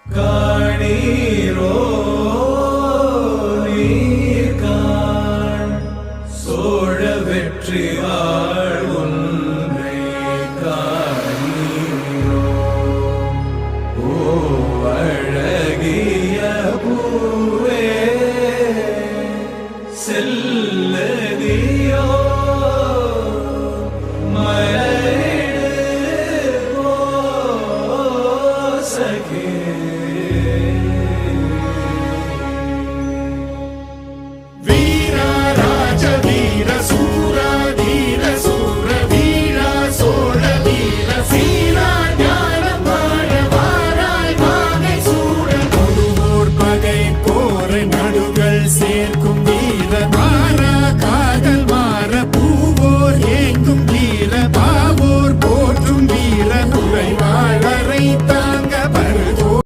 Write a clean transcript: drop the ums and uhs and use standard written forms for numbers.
காணீரோ நீர்காண் சோழ வெற்றி வாழ் ஒன்றை காணீரோ ஓ அழகிய பூவே செல்லதியோ மலரிடு போ சகே